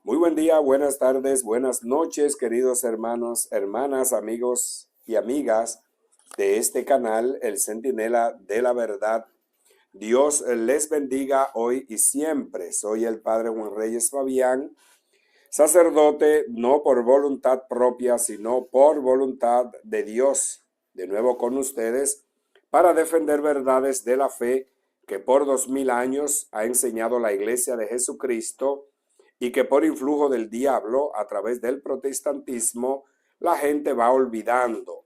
Muy buen día, buenas tardes, buenas noches, queridos hermanos, hermanas, amigos y amigas de este canal, El Centinela de la Verdad. Dios les bendiga hoy y siempre. Soy el Padre Juan Reyes Fabián, sacerdote no por voluntad propia, sino por voluntad de Dios. De nuevo con ustedes para defender verdades de la fe que por 2000 años ha enseñado la Iglesia de Jesucristo y que por influjo del diablo, a través del protestantismo, la gente va olvidando.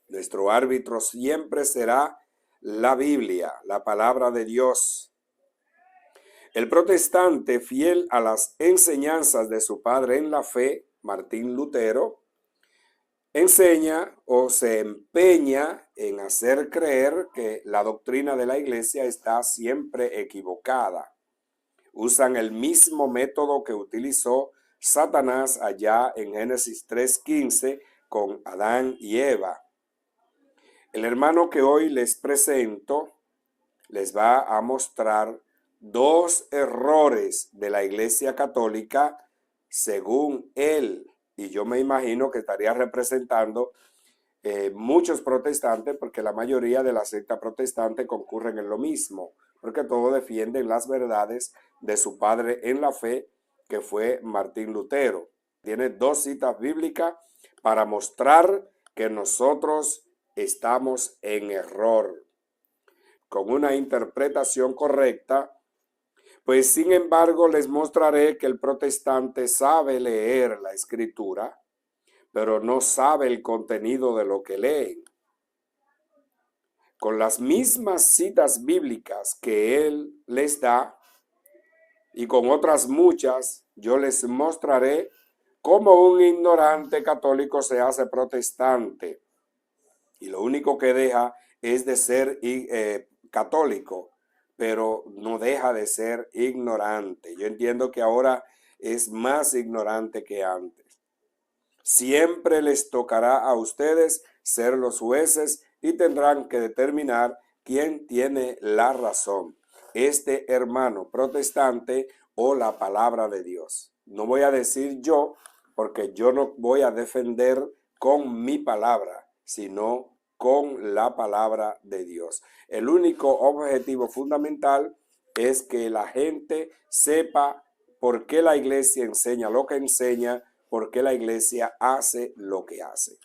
Nuestro árbitro siempre será la Biblia, la palabra de Dios. El protestante, fiel a las enseñanzas de su padre en la fe, Martín Lutero, enseña o se empeña en hacer creer que la doctrina de la Iglesia está siempre equivocada. Usan el mismo método que utilizó Satanás allá en Génesis 3:15 con Adán y Eva. El hermano que hoy les presento les va a mostrar dos errores de la Iglesia Católica según él. Y yo me imagino que estaría representando muchos protestantes, porque la mayoría de la secta protestante concurren en lo mismo, porque todos defienden las verdades de su padre en la fe, que fue Martín Lutero. Tiene dos citas bíblicas para mostrar que nosotros estamos en error. Con una interpretación correcta, pues sin embargo les mostraré que el protestante sabe leer la escritura, pero no sabe el contenido de lo que leen. Con las mismas citas bíblicas que él les da y con otras muchas, yo les mostraré cómo un ignorante católico se hace protestante y lo único que deja es de ser católico, pero no deja de ser ignorante. Yo entiendo que ahora es más ignorante que antes. Siempre les tocará a ustedes ser los jueces y tendrán que determinar quién tiene la razón, este hermano protestante o la palabra de Dios. No voy a decir yo, porque yo no voy a defender con mi palabra, sino con la palabra de Dios. El único objetivo fundamental es que la gente sepa por qué la iglesia enseña lo que enseña, por qué la iglesia hace lo que hace.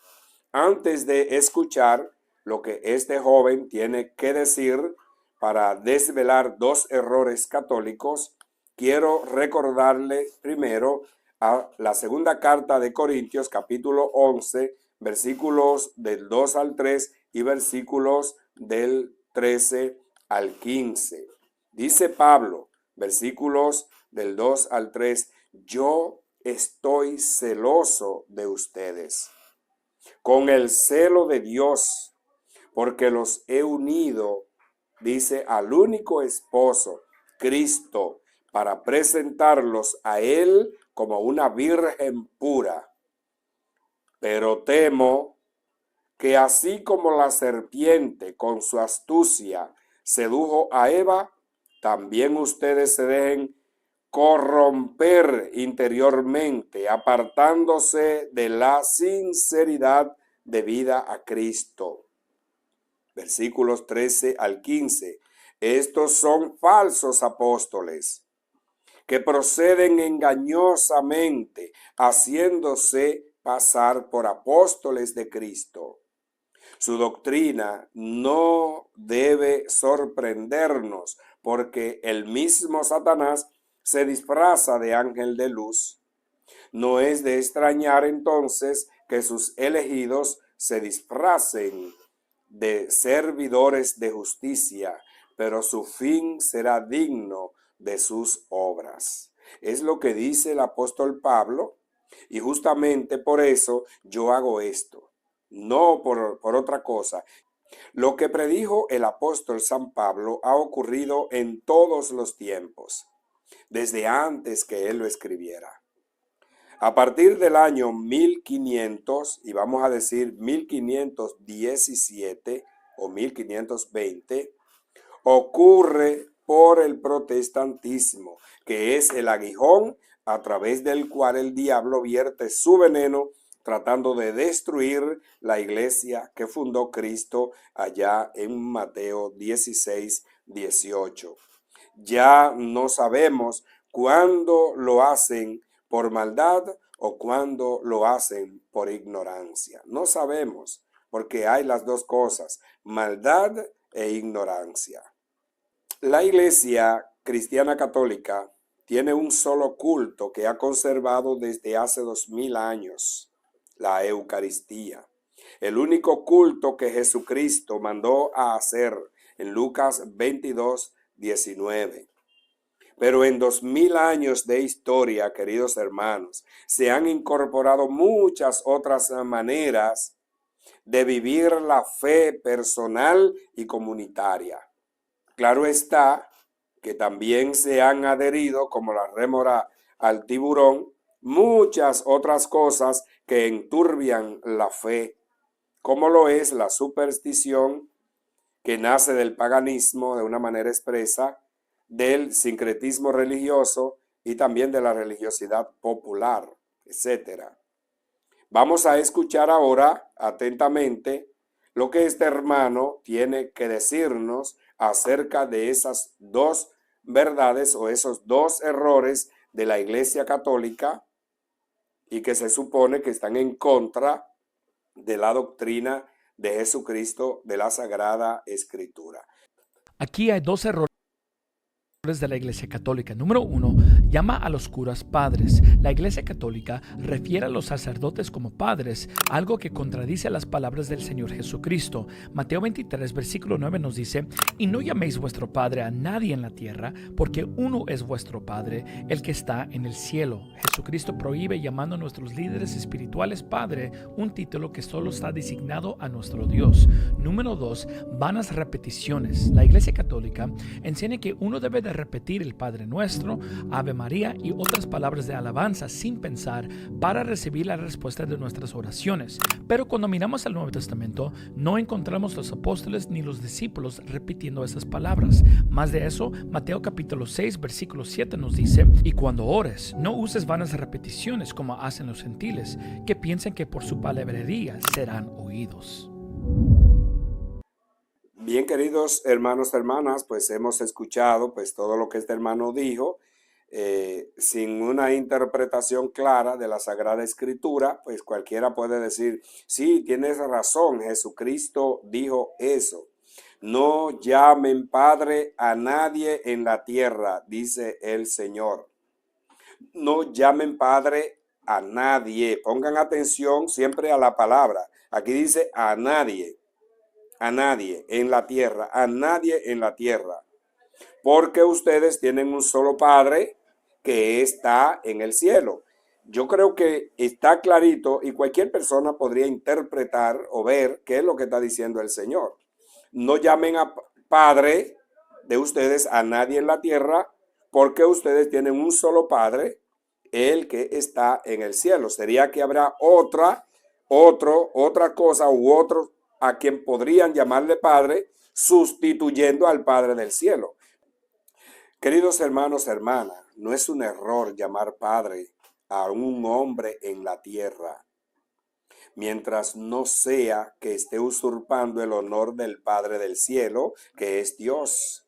Antes de escuchar lo que este joven tiene que decir para desvelar dos errores católicos, quiero recordarle primero a la segunda carta de Corintios, capítulo 11, versículos del 2 al 3 y versículos del 13 al 15. Dice Pablo, versículos del 2 al 3, yo estoy celoso de ustedes, con el celo de Dios, porque los he unido, dice, al único esposo, Cristo, para presentarlos a Él como una virgen pura. Pero temo que así como la serpiente con su astucia sedujo a Eva, también ustedes se dejen corromper interiormente, apartándose de la sinceridad debida a Cristo. Versículos 13 al 15. Estos son falsos apóstoles que proceden engañosamente, haciéndose pasar por apóstoles de Cristo. Su doctrina no debe sorprendernos, porque el mismo Satanás se disfraza de ángel de luz. No es de extrañar entonces que sus elegidos se disfracen de servidores de justicia, pero su fin será digno de sus obras. Es lo que dice el apóstol Pablo, y justamente por eso yo hago esto, no por otra cosa. Lo que predijo el apóstol San Pablo ha ocurrido en todos los tiempos, desde antes que él lo escribiera. A partir del año 1500, y vamos a decir 1517 o 1520, ocurre por el protestantismo, que es el aguijón a través del cual el diablo vierte su veneno tratando de destruir la iglesia que fundó Cristo allá en Mateo 16:18. Ya no sabemos cuándo lo hacen por maldad o cuándo lo hacen por ignorancia. No sabemos, porque hay las dos cosas, maldad e ignorancia. La Iglesia Cristiana Católica tiene un solo culto que ha conservado desde hace 2000 años, la Eucaristía. El único culto que Jesucristo mandó a hacer en Lucas 22:19. Pero en 2000 años de historia, queridos hermanos, se han incorporado muchas otras maneras de vivir la fe personal y comunitaria. Claro está que también se han adherido, como la rémora al tiburón, muchas otras cosas que enturbian la fe, como lo es la superstición, que nace del paganismo de una manera expresa, del sincretismo religioso y también de la religiosidad popular, etcétera. Vamos a escuchar ahora atentamente lo que este hermano tiene que decirnos acerca de esas dos verdades o esos dos errores de la Iglesia Católica y que se supone que están en contra de la doctrina de Jesucristo de la Sagrada Escritura. Aquí hay dos errores de la Iglesia Católica. Número 1, llama a los curas padres. La Iglesia Católica refiere a los sacerdotes como padres, algo que contradice las palabras del Señor Jesucristo. Mateo 23, versículo 9 nos dice: y no llaméis vuestro Padre a nadie en la tierra, porque uno es vuestro Padre, el que está en el cielo. Jesucristo prohíbe, llamando a nuestros líderes espirituales Padre, un título que solo está designado a nuestro Dios. Número 2, vanas repeticiones. La Iglesia Católica enseña que uno debe de repetir el Padre Nuestro, Ave María y otras palabras de alabanza sin pensar para recibir la respuesta de nuestras oraciones. Pero cuando miramos al Nuevo Testamento, no encontramos los apóstoles ni los discípulos repitiendo esas palabras. Más de eso, Mateo capítulo 6, versículo 7 nos dice: y cuando ores, no uses vanas repeticiones como hacen los gentiles, que piensan que por su palabrería serán oídos. Bien, queridos hermanos, hermanas, pues hemos escuchado pues todo lo que este hermano dijo, sin una interpretación clara de la Sagrada Escritura, pues cualquiera puede decir, sí, tienes razón, Jesucristo dijo eso. No llamen Padre a nadie en la tierra, dice el Señor. No llamen Padre a nadie. Pongan atención siempre a la palabra. Aquí dice a nadie. A nadie en la tierra, a nadie en la tierra, porque ustedes tienen un solo Padre que está en el cielo. Yo creo que está clarito y cualquier persona podría interpretar o ver qué es lo que está diciendo el Señor. No llamen a Padre de ustedes a nadie en la tierra, porque ustedes tienen un solo Padre, el que está en el cielo. Sería que habrá otra cosa u otro a quien podrían llamarle Padre, sustituyendo al Padre del cielo. Queridos hermanos, hermanas, no es un error llamar Padre a un hombre en la tierra, mientras no sea que esté usurpando el honor del Padre del cielo, que es Dios.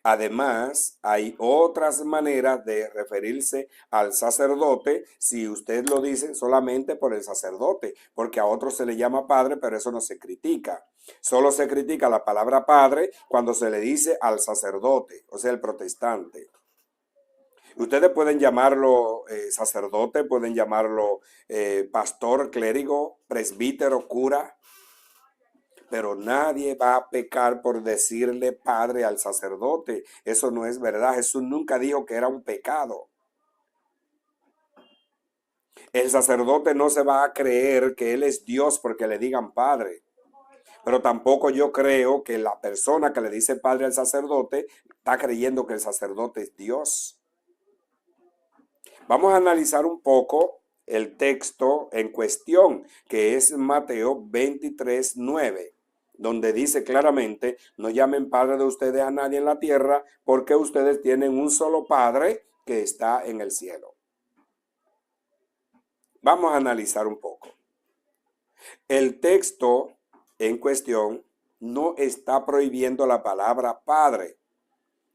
Además, hay otras maneras de referirse al sacerdote si usted lo dice solamente por el sacerdote, porque a otros se le llama padre, pero eso no se critica. Solo se critica la palabra padre cuando se le dice al sacerdote, o sea, el protestante. Ustedes pueden llamarlo sacerdote, pueden llamarlo pastor, clérigo, presbítero, cura, pero nadie va a pecar por decirle padre al sacerdote. Eso no es verdad. Jesús nunca dijo que era un pecado. El sacerdote no se va a creer que él es Dios porque le digan padre. Pero tampoco yo creo que la persona que le dice padre al sacerdote está creyendo que el sacerdote es Dios. Vamos a analizar un poco el texto en cuestión, que es Mateo 23:9. Donde dice claramente, no llamen padre de ustedes a nadie en la tierra, porque ustedes tienen un solo Padre, que está en el cielo. Vamos a analizar un poco. El texto en cuestión no está prohibiendo la palabra Padre.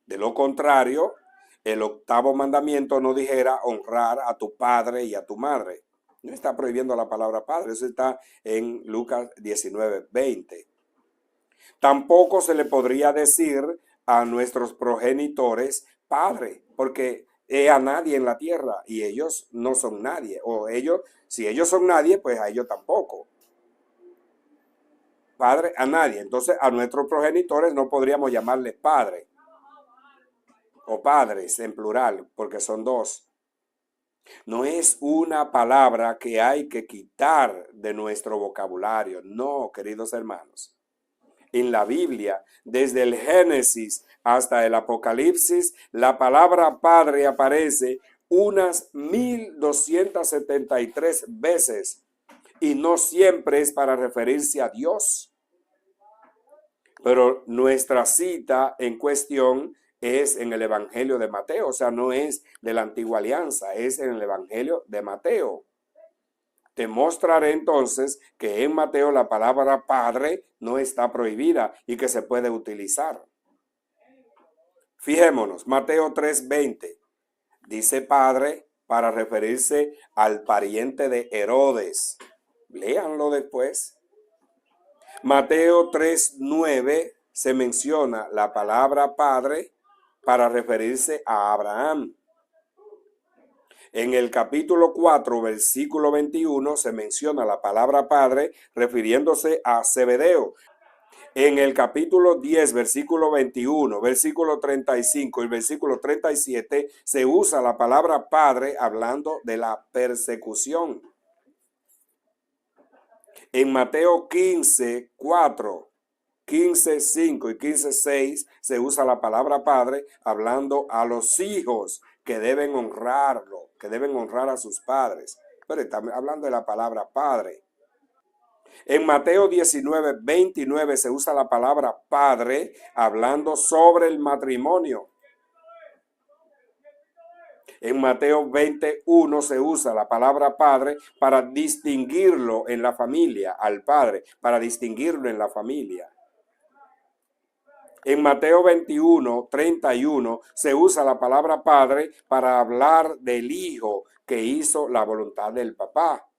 De lo contrario, el octavo mandamiento no dijera honrar a tu padre y a tu madre. No está prohibiendo la palabra Padre. Eso está en Lucas 19:20. Tampoco se le podría decir a nuestros progenitores Padre, porque a nadie en la tierra y ellos no son nadie. O ellos, si ellos son nadie, pues a ellos tampoco. Padre a nadie. Entonces a nuestros progenitores no podríamos llamarles padre o padres en plural, porque son dos. No es una palabra que hay que quitar de nuestro vocabulario. No, queridos hermanos. En la Biblia, desde el Génesis hasta el Apocalipsis, la palabra Padre aparece unas 1273 veces y no siempre es para referirse a Dios. Pero nuestra cita en cuestión es en el Evangelio de Mateo, o sea, no es de la Antigua Alianza, es en el Evangelio de Mateo. Te mostraré entonces que en Mateo la palabra Padre no está prohibida y que se puede utilizar. Fijémonos, Mateo 3:20 dice Padre para referirse al pariente de Herodes. Léanlo después. Mateo 3:9 se menciona la palabra Padre para referirse a Abraham. En el capítulo 4, versículo 21, se menciona la palabra Padre refiriéndose a Zebedeo. En el capítulo 10, versículo 21, versículo 35 y versículo 37, se usa la palabra Padre hablando de la persecución. En Mateo 15:4, 15:5 y 15:6 se usa la palabra Padre hablando a los hijos que deben honrarlo, que deben honrar a sus padres. Pero está hablando de la palabra Padre. En Mateo 19:29 se usa la palabra Padre hablando sobre el matrimonio. En Mateo 21 se usa la palabra Padre para distinguirlo en la familia, al Padre, para distinguirlo en la familia. En Mateo 21:31 se usa la palabra Padre para hablar del Hijo que hizo la voluntad del Papá.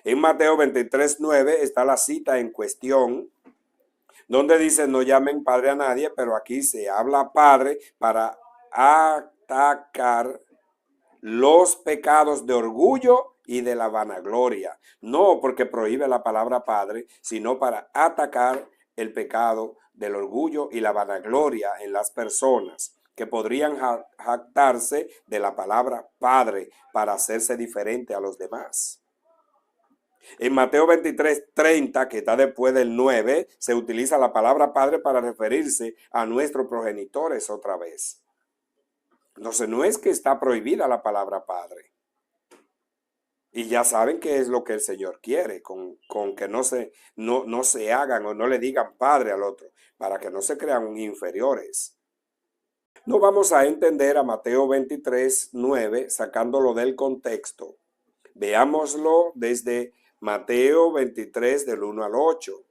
En Mateo 23:9 está la cita en cuestión, donde dice no llamen Padre a nadie, pero aquí se habla Padre para atacar los pecados de orgullo y de la vanagloria. No porque prohíbe la palabra Padre, sino para atacar el pecado del orgullo y la vanagloria en las personas que podrían jactarse de la palabra Padre para hacerse diferente a los demás. En Mateo 23:30, que está después del 9, se utiliza la palabra Padre para referirse a nuestros progenitores otra vez. Entonces no es que está prohibida la palabra Padre. Y ya saben qué es lo que el Señor quiere, con que no se hagan o no le digan Padre al otro, para que no se crean inferiores. No vamos a entender a Mateo 23:9 sacándolo del contexto. Veámoslo desde Mateo 23 del 1 al 8.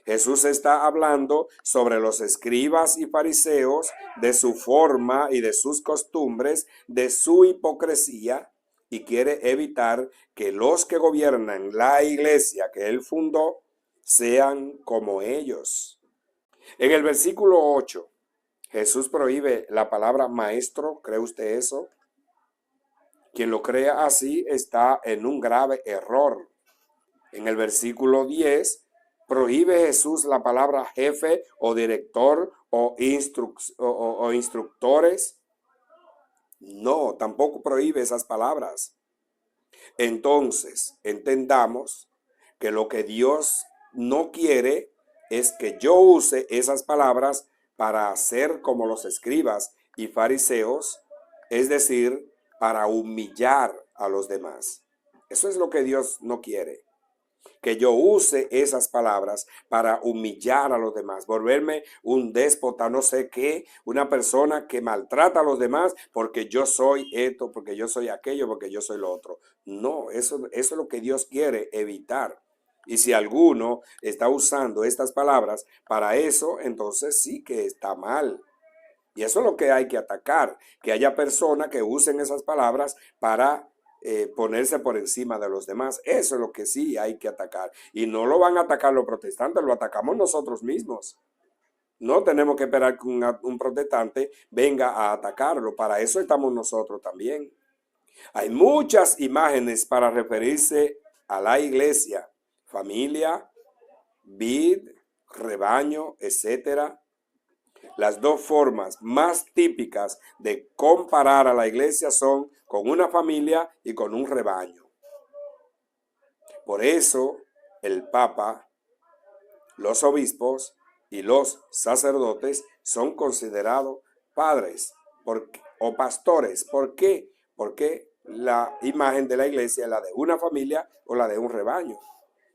Jesús está hablando sobre los escribas y fariseos, de su forma y de sus costumbres, de su hipocresía, y quiere evitar que los que gobiernan la iglesia que él fundó sean como ellos. En el versículo 8, Jesús prohíbe la palabra maestro. ¿Cree usted eso? Quien lo crea así está en un grave error. En el versículo 10, prohíbe Jesús la palabra jefe o director o instructores. No, tampoco prohíbe esas palabras. Entonces, entendamos que lo que Dios no quiere es que yo use esas palabras para hacer como los escribas y fariseos, es decir, para humillar a los demás. Eso es lo que Dios no quiere. que yo use esas palabras para humillar a los demás, volverme un déspota, no sé qué, una persona que maltrata a los demás porque yo soy esto, porque yo soy aquello, porque yo soy lo otro. No, eso es lo que Dios quiere evitar. Y si alguno está usando estas palabras para eso, entonces sí que está mal. Y eso es lo que hay que atacar, que haya personas que usen esas palabras para ponerse por encima de los demás. Eso es lo que sí hay que atacar. Y no lo van a atacar los protestantes, lo atacamos nosotros mismos. No tenemos que esperar que un protestante venga a atacarlo. Para eso estamos nosotros también. Hay muchas imágenes para referirse a la iglesia, familia, vid, rebaño, etcétera. Las dos formas más típicas de comparar a la iglesia son con una familia y con un rebaño. Por eso el Papa, los obispos y los sacerdotes son considerados padres o pastores. ¿Por qué? Porque la imagen de la iglesia es la de una familia o la de un rebaño.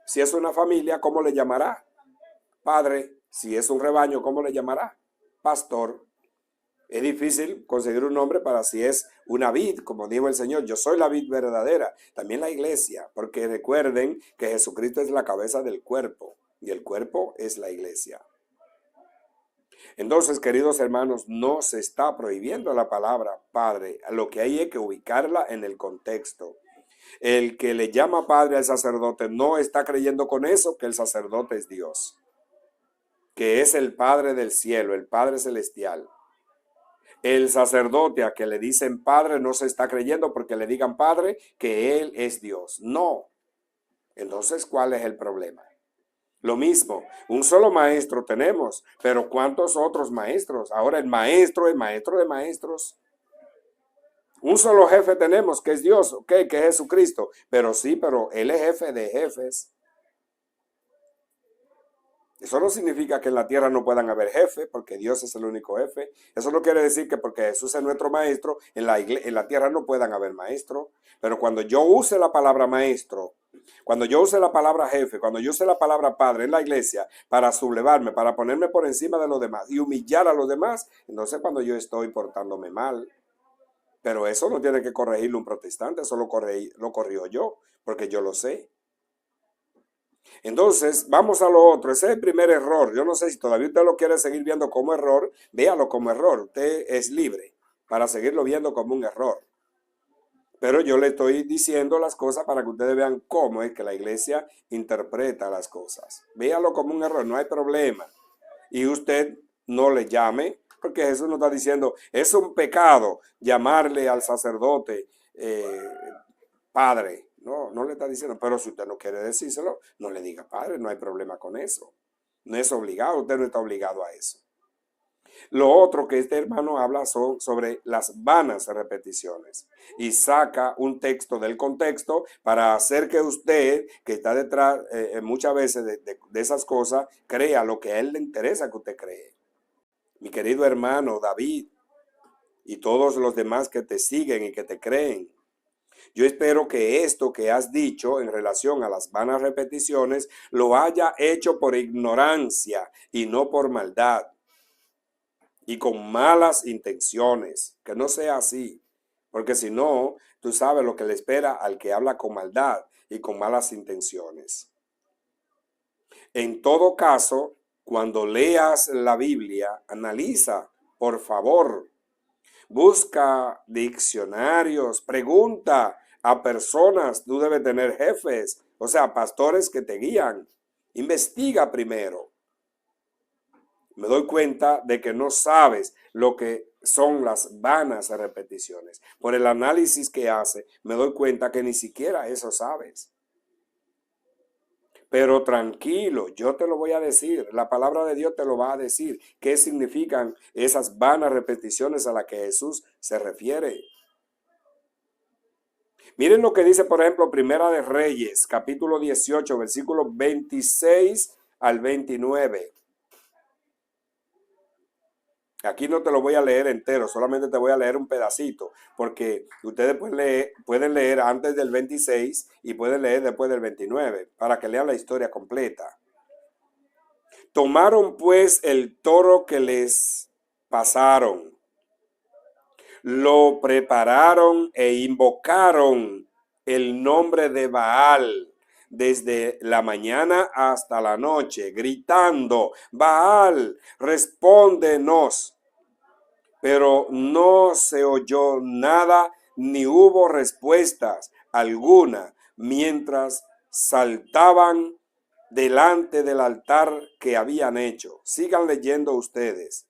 Si es una familia, ¿cómo le llamará? Padre. Si es un rebaño, ¿cómo le llamará? Pastor. Es difícil conseguir un nombre para si es una vid, como dijo el Señor, yo soy la vid verdadera. También la iglesia, porque recuerden que Jesucristo es la cabeza del cuerpo y el cuerpo es la iglesia. Entonces, queridos hermanos, no se está prohibiendo la palabra padre. Lo que hay es que ubicarla en el contexto. El que le llama padre al sacerdote no está creyendo con eso que el sacerdote es Dios, que es el Padre del cielo, el Padre celestial. El sacerdote a que le dicen padre no se está creyendo porque le digan padre que él es Dios. No. Entonces, ¿cuál es el problema? Lo mismo, un solo maestro tenemos, pero ¿cuántos otros maestros? Ahora el maestro de maestros. Un solo jefe tenemos, que es Dios, ok, que es Jesucristo. Pero sí, pero Él es jefe de jefes. Eso no significa que en la tierra no puedan haber jefes, porque Dios es el único jefe. Eso no quiere decir que porque Jesús es nuestro maestro, en la tierra no puedan haber maestros. Pero cuando yo use la palabra maestro, cuando yo use la palabra jefe, cuando yo use la palabra padre en la iglesia para sublevarme, para ponerme por encima de los demás y humillar a los demás, entonces cuando yo estoy portándome mal. Pero eso no tiene que corregirlo un protestante, eso lo corrijo yo, porque yo lo sé. Entonces, vamos a lo otro. Ese es el primer error. Yo no sé si todavía usted lo quiere seguir viendo como error, véalo como error. Usted es libre para seguirlo viendo como un error. Pero yo le estoy diciendo las cosas para que ustedes vean cómo es que la iglesia interpreta las cosas. Véalo como un error, no hay problema. Y usted no le llame, porque Jesús nos está diciendo, es un pecado llamarle al sacerdote padre. No, no le está diciendo, pero si usted no quiere decírselo, no le diga padre, no hay problema con eso. No es obligado, usted no está obligado a eso. Lo otro que este hermano habla son sobre las vanas repeticiones y saca un texto del contexto para hacer que usted, que está detrás muchas veces de esas cosas, crea lo que a él le interesa que usted cree. Mi querido hermano David y todos los demás que te siguen y que te creen, yo espero que esto que has dicho en relación a las vanas repeticiones lo haya hecho por ignorancia y no por maldad y con malas intenciones. Que no sea así, porque si no, tú sabes lo que le espera al que habla con maldad y con malas intenciones. En todo caso, cuando leas la Biblia, analiza, por favor. Busca diccionarios, pregunta a personas, tú debes tener jefes, o sea, pastores que te guían. Investiga primero. Me doy cuenta de que no sabes lo que son las vanas repeticiones. Por el análisis que hace, me doy cuenta que ni siquiera eso sabes. Pero tranquilo, yo te lo voy a decir, la palabra de Dios te lo va a decir, qué significan esas vanas repeticiones a las que Jesús se refiere. Miren lo que dice, por ejemplo, Primera de Reyes, capítulo 18, versículos 26 al 29. Aquí no te lo voy a leer entero, solamente te voy a leer un pedacito, porque ustedes pueden leer antes del 26 y pueden leer después del 29, para que lean la historia completa. Tomaron pues el toro que les pasaron, lo prepararon e invocaron el nombre de Baal desde la mañana hasta la noche, gritando: Baal, respóndenos. Pero no se oyó nada ni hubo respuestas alguna mientras saltaban delante del altar que habían hecho. Sigan leyendo ustedes.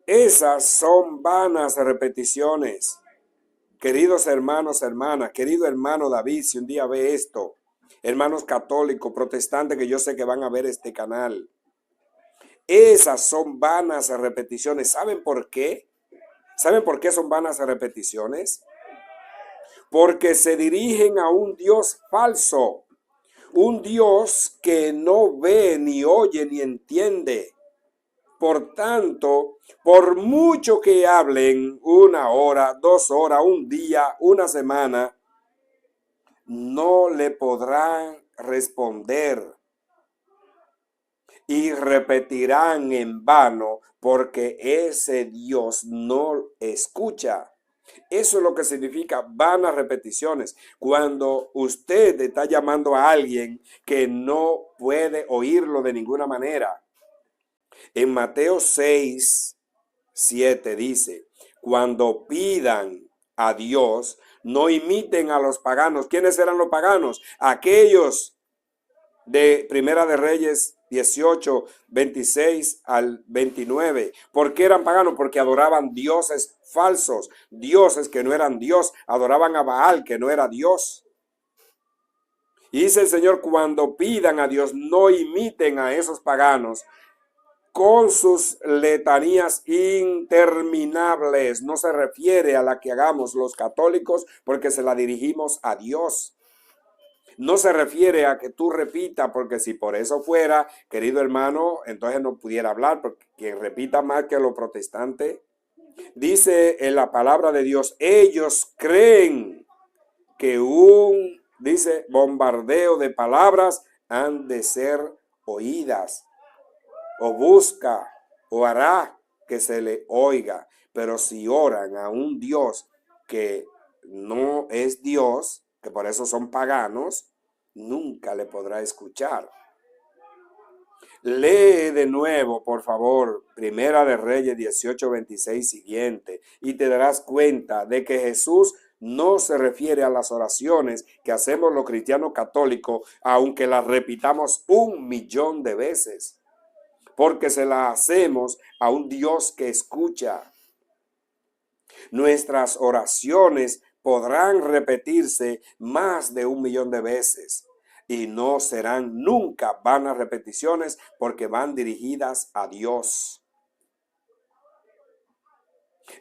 Esas son vanas repeticiones. Queridos hermanos, hermanas, querido hermano David, si un día ve esto, hermanos católicos, protestantes que yo sé que van a ver este canal, esas son vanas repeticiones. ¿Saben por qué? ¿Saben por qué son vanas repeticiones? Porque se dirigen a un Dios falso, un Dios que no ve, ni oye, ni entiende. Por tanto, por mucho que hablen 1 hora, 2 horas, un día, una semana, no le podrán responder y repetirán en vano porque ese Dios no escucha. Eso es lo que significa vanas repeticiones. Cuando usted está llamando a alguien que no puede oírlo de ninguna manera. En Mateo 6:7 dice: cuando pidan a Dios, no imiten a los paganos. ¿Quiénes eran los paganos? Aquellos de Primera de Reyes 18, 26 al 29. ¿Por qué eran paganos? Porque adoraban dioses falsos, dioses que no eran Dios, adoraban a Baal, que no era Dios. Y dice el Señor: cuando pidan a Dios, no imiten a esos paganos con sus letanías interminables. No se refiere a la que hagamos los católicos, porque se la dirigimos a Dios. No se refiere a que tú repitas, porque si por eso fuera, querido hermano, entonces no pudiera hablar, porque quien repita más que los protestantes, dice en la palabra de Dios, ellos creen que dice, bombardeo de palabras han de ser oídas, o busca, o hará que se le oiga. Pero si oran a un Dios que no es Dios, que por eso son paganos, nunca le podrá escuchar. Lee de nuevo, por favor, Primera de Reyes 18:26 siguiente, y te darás cuenta de que Jesús no se refiere a las oraciones que hacemos los cristianos católicos, aunque las repitamos 1.000.000 de veces, porque se las hacemos a un Dios que escucha. Nuestras oraciones podrán repetirse más de 1.000.000 de veces y no serán nunca vanas repeticiones, porque van dirigidas a Dios.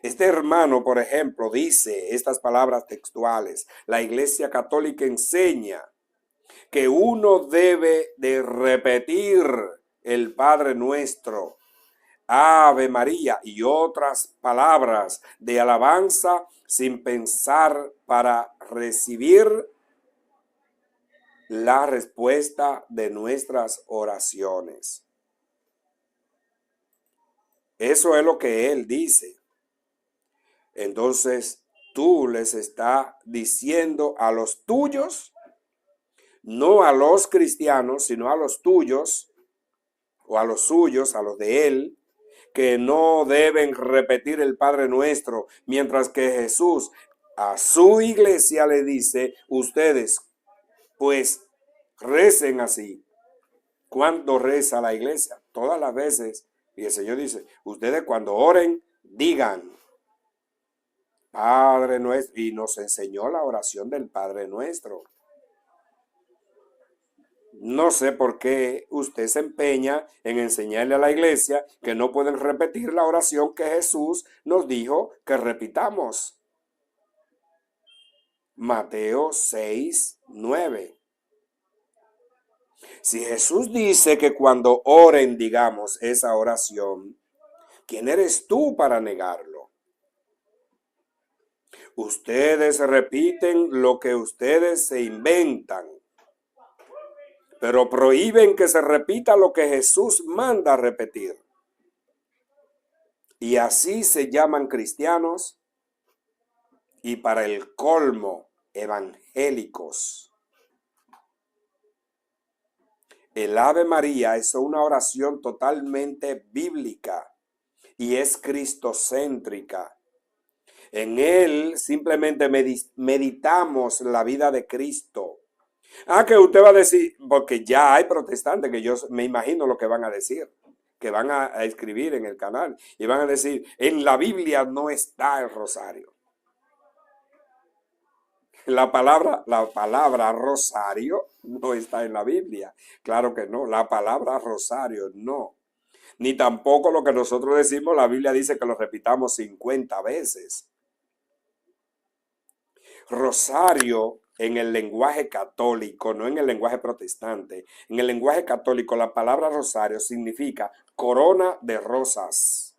Este hermano, por ejemplo, dice estas palabras textuales: la Iglesia Católica enseña que uno debe de repetir el Padre Nuestro, Ave María y otras palabras de alabanza sin pensar, para recibir la respuesta de nuestras oraciones. Eso es lo que él dice. Entonces, tú les estás diciendo a los tuyos, no a los cristianos, sino a los tuyos, o a los suyos, a los de él, que no deben repetir el Padre Nuestro, mientras que Jesús a su iglesia le dice: ustedes pues recen así. ¿Cuándo reza la iglesia? Todas las veces. Y el Señor dice: ustedes cuando oren, digan Padre Nuestro. Y nos enseñó la oración del Padre Nuestro. No sé por qué usted se empeña en enseñarle a la iglesia que no pueden repetir la oración que Jesús nos dijo que repitamos. Mateo 6:9. Si Jesús dice que cuando oren digamos esa oración, ¿quién eres tú para negarlo? Ustedes repiten lo que ustedes se inventan, pero prohíben que se repita lo que Jesús manda repetir. Y así se llaman cristianos y para el colmo, evangélicos. El Ave María es una oración totalmente bíblica y es cristocéntrica. En él simplemente meditamos la vida de Cristo. Que usted va a decir, porque ya hay protestantes que yo me imagino lo que van a decir, que van a escribir en el canal y van a decir, en la Biblia no está el rosario. La palabra rosario no está en la Biblia. Claro que no, la palabra rosario no. Ni tampoco lo que nosotros decimos, la Biblia dice que lo repitamos 50 veces. Rosario en el lenguaje católico, no en el lenguaje protestante. En el lenguaje católico la palabra rosario significa corona de rosas.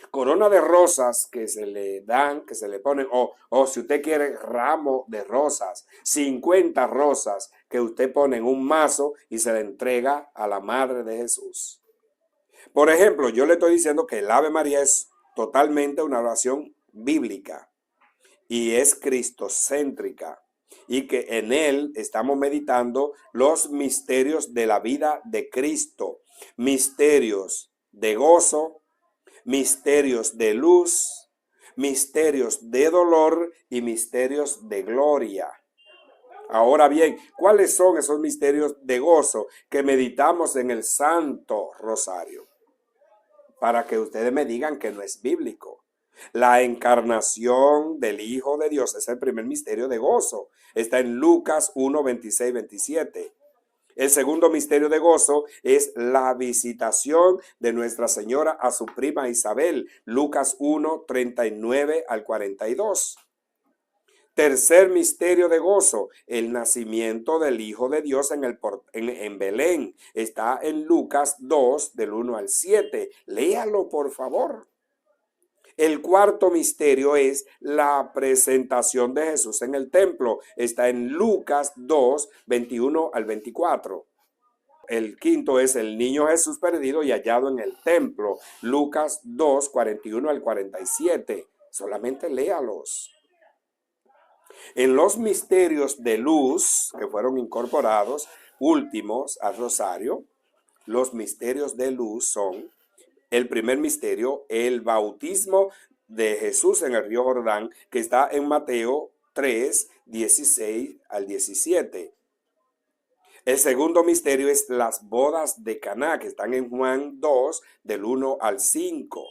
Corona de rosas que se le dan, que se le ponen, o si usted quiere ramo de rosas, 50 rosas que usted pone en un mazo y se le entrega a la Madre de Jesús. Por ejemplo, yo le estoy diciendo que el Ave María es totalmente una oración bíblica y es cristocéntrica y que en él estamos meditando los misterios de la vida de Cristo, misterios de gozo, misterios de luz, misterios de dolor y misterios de gloria. Ahora bien, ¿cuáles son esos misterios de gozo que meditamos en el Santo Rosario? Para que ustedes me digan que no es bíblico. La encarnación del Hijo de Dios es el primer misterio de gozo. Está en Lucas 1, 26, 27. El segundo misterio de gozo es la visitación de Nuestra Señora a su prima Isabel, Lucas 1, 39 al 42. Tercer misterio de gozo, el nacimiento del Hijo de Dios en Belén. Está en Lucas 2, del 1 al 7. Léalo, por favor. El cuarto misterio es la presentación de Jesús en el templo. Está en Lucas 2, 21 al 24. El quinto es el niño Jesús perdido y hallado en el templo. Lucas 2, 41 al 47. Solamente léalos. En los misterios de luz que fueron incorporados últimos al rosario, los misterios de luz son: el primer misterio, el bautismo de Jesús en el río Jordán, que está en Mateo 3, 16 al 17. El segundo misterio es las bodas de Caná, que están en Juan 2, del 1 al 5.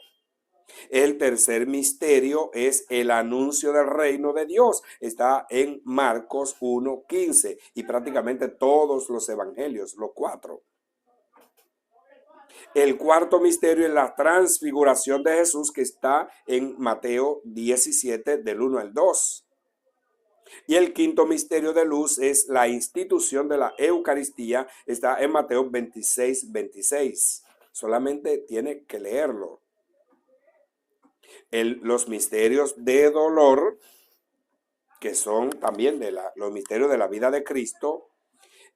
El tercer misterio es el anuncio del reino de Dios. Está en Marcos 1, 15 y prácticamente todos los evangelios, los 4. El cuarto misterio es la transfiguración de Jesús, que está en Mateo 17, del 1 al 2. Y el quinto misterio de luz es la institución de la Eucaristía, está en Mateo 26, 26. Solamente tiene que leerlo. Los misterios de dolor, que son también los misterios de la vida de Cristo.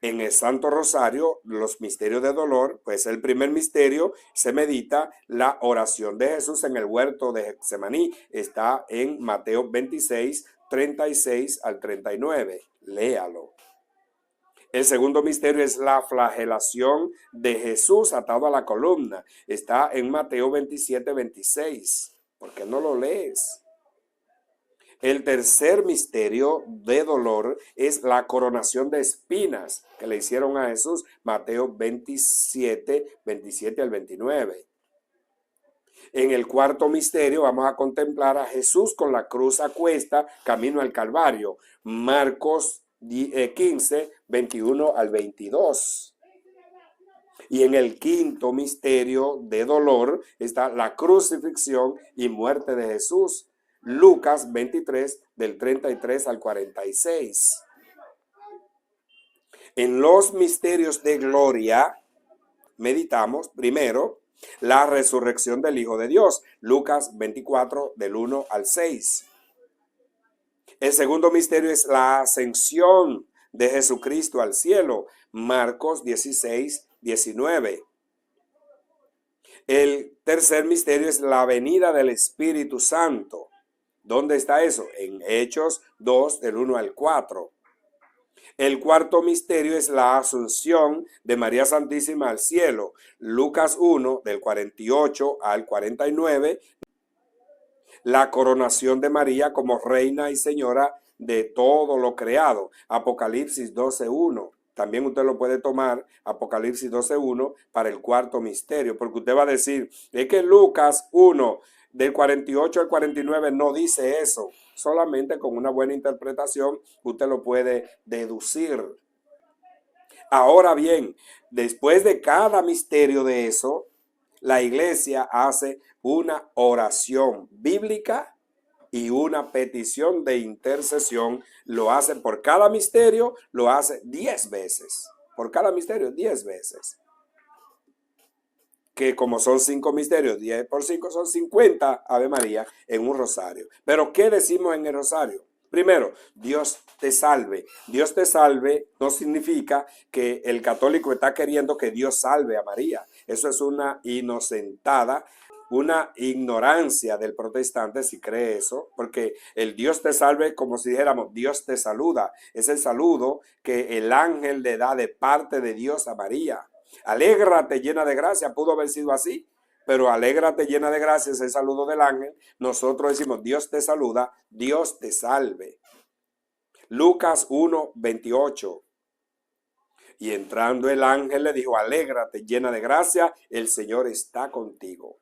En el Santo Rosario, los misterios de dolor, pues el primer misterio se medita la oración de Jesús en el huerto de Getsemaní. Está en Mateo 26, 36 al 39. Léalo. El segundo misterio es la flagelación de Jesús atado a la columna. Está en Mateo 27, 26. ¿Por qué no lo lees? El tercer misterio de dolor es la coronación de espinas que le hicieron a Jesús, Mateo 27, 27 al 29. En el cuarto misterio vamos a contemplar a Jesús con la cruz a cuesta, camino al Calvario, Marcos 15, 21 al 22. Y en el quinto misterio de dolor está la crucifixión y muerte de Jesús, Lucas 23, del 33 al 46. En los misterios de gloria, meditamos primero la resurrección del Hijo de Dios, Lucas 24, del 1 al 6. El segundo misterio es la ascensión de Jesucristo al cielo, Marcos 16, 19. El tercer misterio es la venida del Espíritu Santo. ¿Dónde está eso? En Hechos 2, del 1 al 4. El cuarto misterio es la asunción de María Santísima al cielo, Lucas 1, del 48 al 49. La coronación de María como reina y señora de todo lo creado, Apocalipsis 12:1. También usted lo puede tomar, Apocalipsis 12:1, para el cuarto misterio, porque usted va a decir, es que Lucas 1, del 48 al 49 no dice eso. Solamente con una buena interpretación usted lo puede deducir. Ahora bien, después de cada misterio de eso, la iglesia hace una oración bíblica y una petición de intercesión. Lo hace por cada misterio, lo hace 10 veces. Por cada misterio, 10 veces. Que como son 5 misterios, 10 por 5 son 50 Ave María en un rosario. Pero ¿qué decimos en el rosario? Primero, Dios te salve. Dios te salve no significa que el católico está queriendo que Dios salve a María. Eso es una inocentada, una ignorancia del protestante si cree eso, porque el Dios te salve, como si dijéramos Dios te saluda, es el saludo que el ángel le da de parte de Dios a María. Alégrate llena de gracia, pudo haber sido así, pero alégrate llena de gracia es el saludo del ángel. Nosotros decimos Dios te saluda, Dios te salve. Lucas 1, 28. Y entrando el ángel le dijo, alégrate llena de gracia, el Señor está contigo.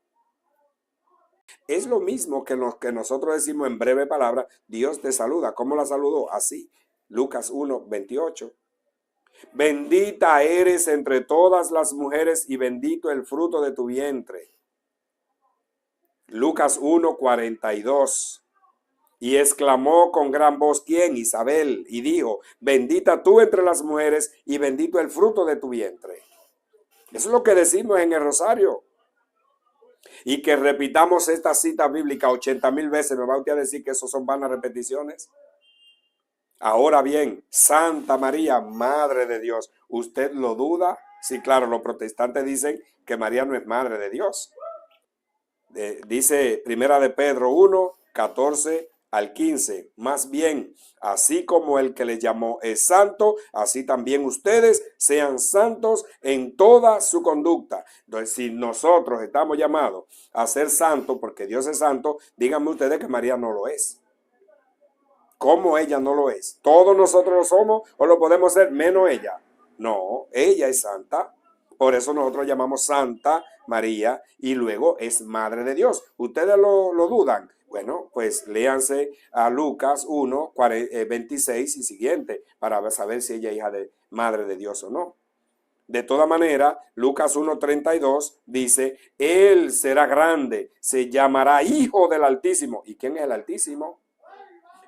Es lo mismo que lo que nosotros decimos en breve palabra, Dios te saluda. ¿Cómo la saludó? Así, Lucas 1, 28. Bendita eres entre todas las mujeres y bendito el fruto de tu vientre. Lucas 1, 42. Y exclamó con gran voz, ¿quién? Isabel, y dijo, bendita tú entre las mujeres y bendito el fruto de tu vientre. Eso es lo que decimos en el rosario. Y que repitamos esta cita bíblica 80,000 veces, ¿me va usted a decir que eso son vanas repeticiones? Ahora bien, Santa María, Madre de Dios, ¿usted lo duda? Sí, claro, los protestantes dicen que María no es Madre de Dios. Dice Primera de Pedro 1, 14 al 15. Más bien, así como el que le llamó es santo, así también ustedes sean santos en toda su conducta. Entonces, si nosotros estamos llamados a ser santos, porque Dios es santo, díganme ustedes que María no lo es. ¿Cómo ella no lo es? ¿Todos nosotros lo somos o lo podemos ser menos ella? No, ella es santa. Por eso nosotros llamamos Santa María y luego es Madre de Dios. ¿Ustedes lo dudan? Bueno, pues léanse a Lucas 1, 26 y siguiente para saber si ella es hija de Madre de Dios o no. De toda manera, Lucas 1:32 dice, Él será grande, se llamará Hijo del Altísimo. ¿Y quién es el Altísimo?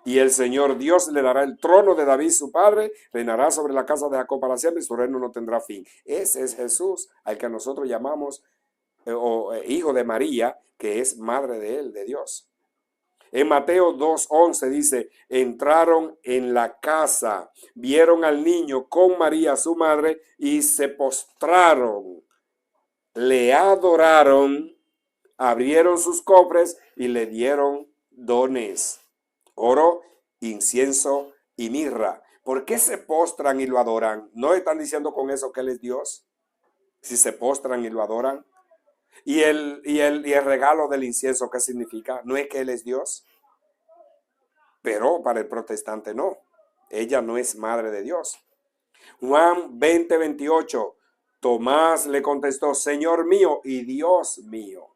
Y el Señor Dios le dará el trono de David su padre, reinará sobre la casa de Jacob para siempre y su reino no tendrá fin. Ese es Jesús, al que nosotros llamamos Hijo de María, que es madre de él, de Dios. En Mateo 2:11 dice, entraron en la casa, vieron al niño con María su madre y se postraron, le adoraron, abrieron sus cofres y le dieron dones. Oro, incienso y mirra. ¿Por qué se postran y lo adoran? ¿No están diciendo con eso que Él es Dios? Si se postran y lo adoran. ¿Y el regalo del incienso qué significa? ¿No es que Él es Dios? Pero para el protestante no. Ella no es madre de Dios. Juan 20:28. Tomás le contestó, Señor mío y Dios mío.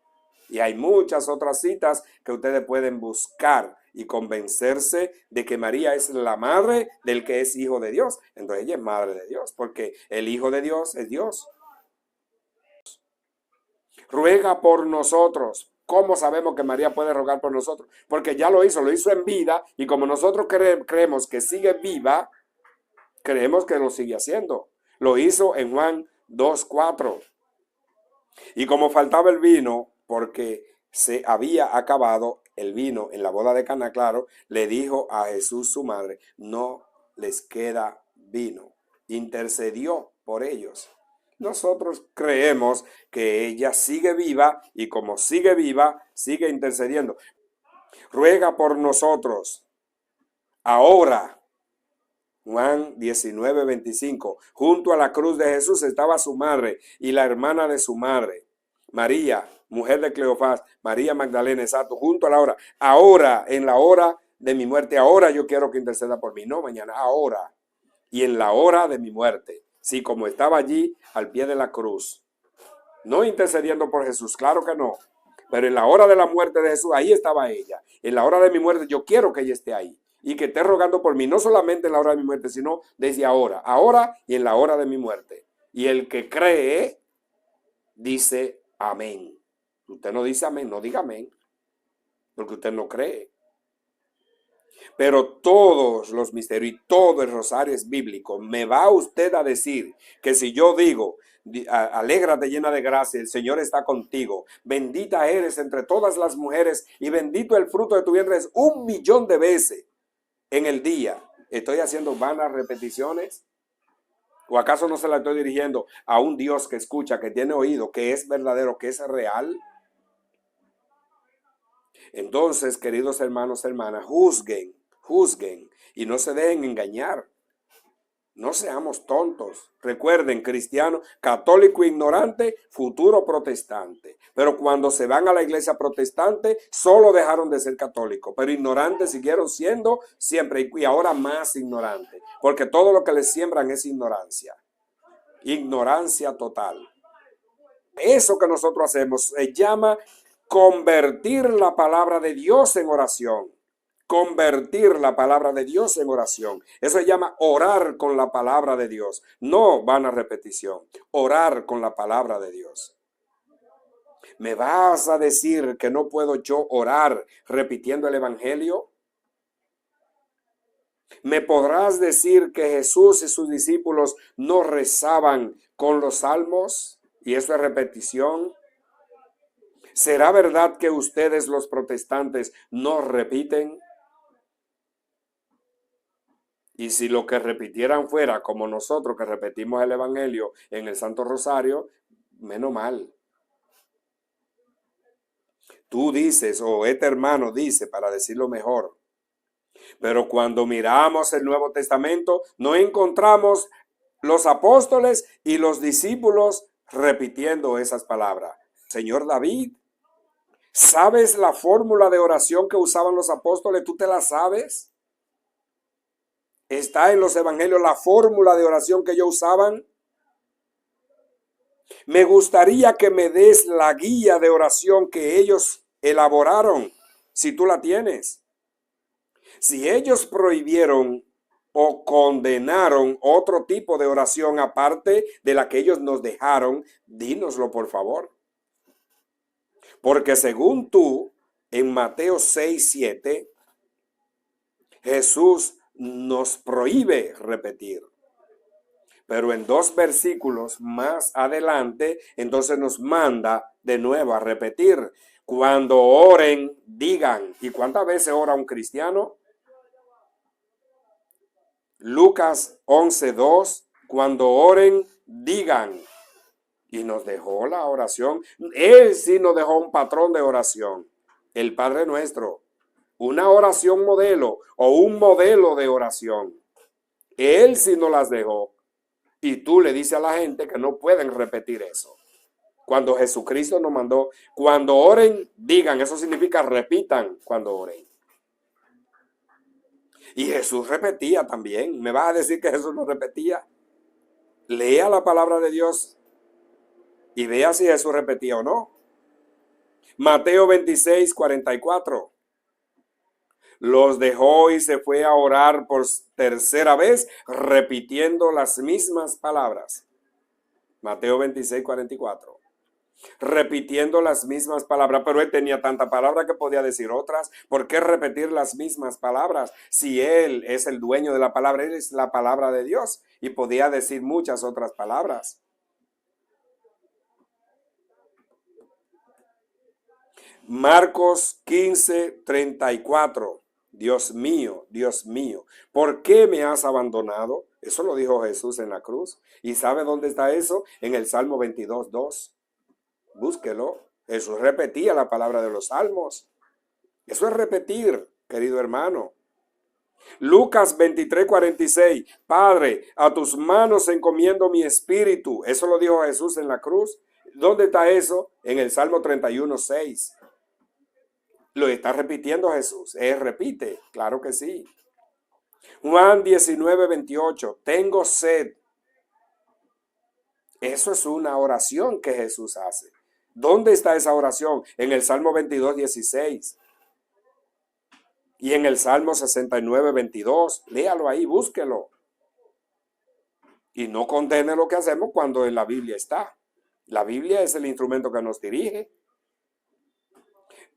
Y hay muchas otras citas que ustedes pueden buscar y convencerse de que María es la madre del que es hijo de Dios. Entonces ella es madre de Dios, porque el Hijo de Dios es Dios. Ruega por nosotros. ¿Cómo sabemos que María puede rogar por nosotros? Porque ya lo hizo en vida, y como nosotros creemos que sigue viva, Creemos que lo sigue haciendo. Lo hizo en Juan 2:4. Y como faltaba el vino, porque se había acabado el vino en la boda de Caná, claro, le dijo a Jesús su madre, no les queda vino. Intercedió por ellos. Nosotros creemos que ella sigue viva y como sigue viva, sigue intercediendo. Ruega por nosotros ahora. Juan 19:25. Junto a la cruz de Jesús estaba su madre y la hermana de su madre, María, mujer de Cleofás, María Magdalena, exacto, junto a la hora. Ahora, en la hora de mi muerte, ahora yo quiero que interceda por mí, no mañana, ahora. Y en la hora de mi muerte, sí, como estaba allí al pie de la cruz, no intercediendo por Jesús, claro que no, pero en la hora de la muerte de Jesús, ahí estaba ella. En la hora de mi muerte, yo quiero que ella esté ahí y que esté rogando por mí, no solamente en la hora de mi muerte, sino desde ahora y en la hora de mi muerte. Y el que cree, dice amén. Usted no dice amén, no diga amén, porque usted no cree. Pero todos los misterios y todo el rosario es bíblico. Me va usted a decir que si yo digo, alégrate llena de gracia, el Señor está contigo, bendita eres entre todas las mujeres y bendito el fruto de tu vientre, es 1.000.000 de veces en el día. ¿Estoy haciendo vanas repeticiones? ¿O acaso no se la estoy dirigiendo a un Dios que escucha, que tiene oído, que es verdadero, que es real? Entonces, queridos hermanos, hermanas, juzguen y no se dejen engañar. No seamos tontos. Recuerden, cristiano, católico ignorante, futuro protestante. Pero cuando se van a la iglesia protestante, solo dejaron de ser católicos. Pero ignorantes siguieron siendo siempre y ahora más ignorantes. Porque todo lo que les siembran es ignorancia. Ignorancia total. Eso que nosotros hacemos se llama convertir la palabra de Dios en oración. Convertir la palabra de Dios en oración. Eso se llama orar con la palabra de Dios. No vana repetición. Orar con la palabra de Dios. ¿Me vas a decir que no puedo yo orar repitiendo el evangelio? ¿Me podrás decir que Jesús y sus discípulos no rezaban con los salmos? Y eso es repetición. ¿Será verdad que ustedes los protestantes no repiten? Y si lo que repitieran fuera como nosotros que repetimos el evangelio en el Santo Rosario, menos mal. Tú dices, o este hermano dice, para decirlo mejor. Pero cuando miramos el Nuevo Testamento, no encontramos los apóstoles y los discípulos repitiendo esas palabras. Señor David, ¿sabes la fórmula de oración que usaban los apóstoles? ¿Tú te la sabes? Está en los evangelios la fórmula de oración que ellos usaban. Me gustaría que me des la guía de oración que ellos elaboraron, si tú la tienes. Si ellos prohibieron o condenaron otro tipo de oración aparte de la que ellos nos dejaron, dínoslo por favor. Porque según tú, en Mateo 6:7, Jesús nos prohíbe repetir. Pero en 2 versículos más adelante, entonces nos manda de nuevo a repetir. Cuando oren, digan. ¿Y cuántas veces ora un cristiano? Lucas 11:2. Cuando oren, digan. Y nos dejó la oración. Él sí nos dejó un patrón de oración. El Padre Nuestro. Una oración modelo o un modelo de oración. Él sí nos las dejó. Y tú le dices a la gente que no pueden repetir eso. Cuando Jesucristo nos mandó, cuando oren, digan. Eso significa repitan cuando oren. Y Jesús repetía también. ¿Me vas a decir que Jesús no repetía? Lea la palabra de Dios y vea si Jesús repetía o no. Mateo 26:44. Los dejó y se fue a orar por tercera vez, repitiendo las mismas palabras. Mateo 26:44. repitiendo las mismas palabras, pero él tenía tanta palabra que podía decir otras. ¿Por qué repetir las mismas palabras? Si él es el dueño de la palabra, él es la palabra de Dios y podía decir muchas otras palabras. Marcos 15:34. Dios mío, ¿por qué me has abandonado? Eso lo dijo Jesús en la cruz. ¿Y sabe dónde está eso? En el Salmo 22:2. Búsquelo. Jesús repetía la palabra de los salmos. Eso es repetir, querido hermano. Lucas 23:46. Padre, a tus manos encomiendo mi espíritu. Eso lo dijo Jesús en la cruz. ¿Dónde está eso? En el Salmo 31:6. Lo está repitiendo Jesús. Él repite, claro que sí. Juan 19:28. Tengo sed. Eso es una oración que Jesús hace. ¿Dónde está esa oración? En el Salmo 22:16. Y en el Salmo 69:22. Léalo ahí, búsquelo. Y no condene lo que hacemos cuando en la Biblia está. La Biblia es el instrumento que nos dirige.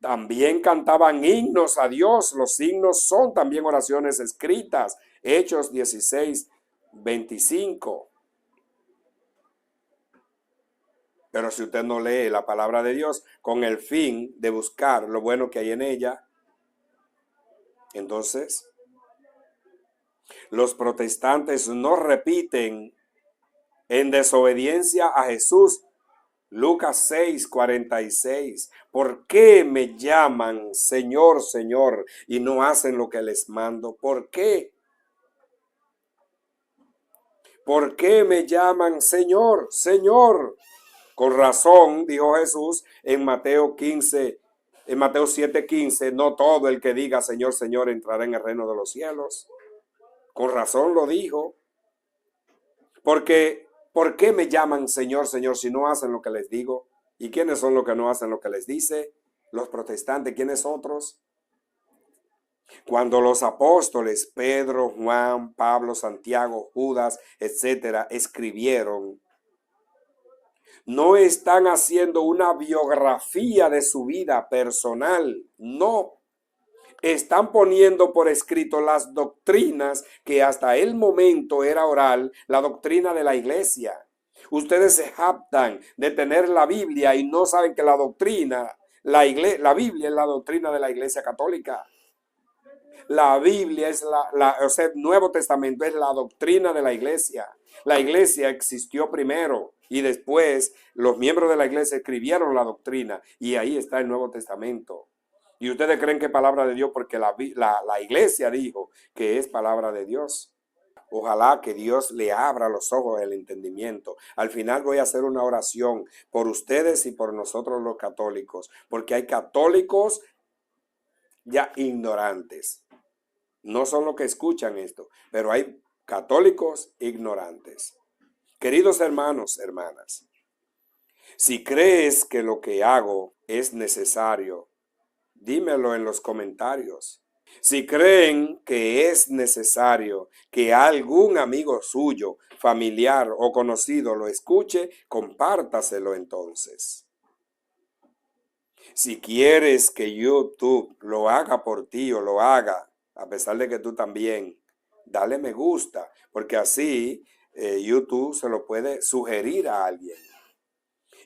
También cantaban himnos a Dios. Los himnos son también oraciones escritas. Hechos 16:25. Pero si usted no lee la palabra de Dios con el fin de buscar lo bueno que hay en ella, entonces los protestantes no repiten en desobediencia a Jesús. Lucas 6:46. ¿Por qué me llaman Señor, Señor y no hacen lo que les mando? ¿Por qué? ¿Por qué me llaman Señor, Señor? Con razón, dijo Jesús en Mateo 7:15, no todo el que diga Señor, Señor entrará en el reino de los cielos. Con razón lo dijo. Porque, ¿por qué me llaman Señor, Señor si no hacen lo que les digo? ¿Y quiénes son los que no hacen lo que les dice? Los protestantes. ¿Quiénes otros? Cuando los apóstoles Pedro, Juan, Pablo, Santiago, Judas, etcétera, escribieron, no están haciendo una biografía de su vida personal, no. Están poniendo por escrito las doctrinas que hasta el momento era oral, la doctrina de la iglesia. Ustedes se jactan de tener la Biblia y no saben que la Biblia es la doctrina de la Iglesia Católica. La Biblia es el Nuevo Testamento es la doctrina de la iglesia. La iglesia existió primero y después los miembros de la iglesia escribieron la doctrina y ahí está el Nuevo Testamento. Y ustedes creen que es palabra de Dios porque la iglesia dijo que es palabra de Dios. Ojalá que Dios le abra los ojos del entendimiento. Al final voy a hacer una oración por ustedes y por nosotros los católicos, porque hay católicos ya ignorantes. No son los que escuchan esto, pero hay católicos ignorantes. Queridos hermanos, hermanas, si crees que lo que hago es necesario, dímelo en los comentarios. Si creen que es necesario que algún amigo suyo, familiar o conocido lo escuche, compártaselo entonces. Si quieres que YouTube lo haga por ti o lo haga, a pesar de que tú también, dale me gusta, porque así YouTube se lo puede sugerir a alguien.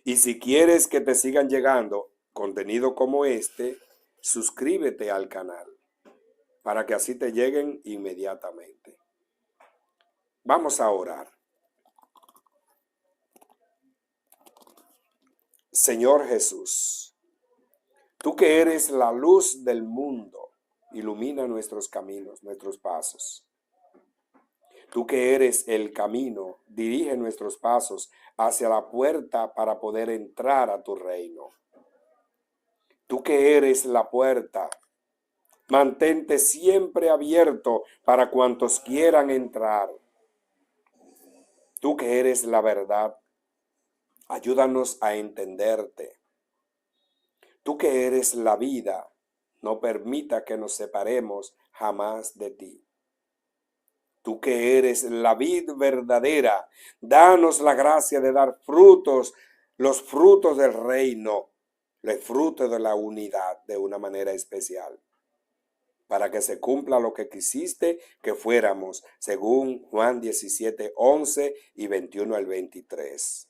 Y si quieres que te sigan llegando contenido como este, suscríbete al canal para que así te lleguen inmediatamente. Vamos a orar. Señor Jesús, tú que eres la luz del mundo, ilumina nuestros caminos, nuestros pasos. Tú que eres el camino, dirige nuestros pasos hacia la puerta para poder entrar a tu reino. Tú que eres la puerta, mantente siempre abierto para cuantos quieran entrar. Tú que eres la verdad, ayúdanos a entenderte. Tú que eres la vida, no permita que nos separemos jamás de ti. Tú que eres la vid verdadera, danos la gracia de dar frutos los frutos del reino, los frutos de la unidad de una manera especial, para que se cumpla lo que quisiste que fuéramos, según Juan 17, 11 y 21 al 23.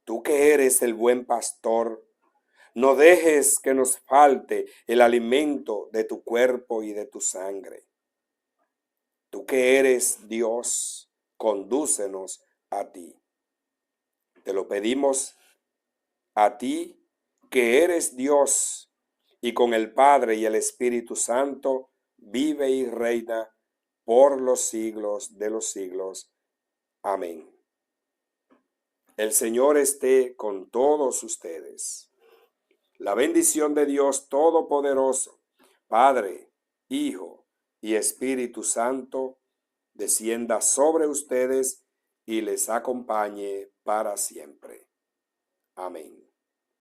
Tú que eres el buen pastor, no dejes que nos falte el alimento de tu cuerpo y de tu sangre. Tú que eres Dios, condúcenos a ti. Te lo pedimos a ti, que eres Dios, y con el Padre y el Espíritu Santo, vive y reina por los siglos de los siglos. Amén. El Señor esté con todos ustedes. La bendición de Dios Todopoderoso, Padre, Hijo y Espíritu Santo, descienda sobre ustedes y les acompañe para siempre. Amén.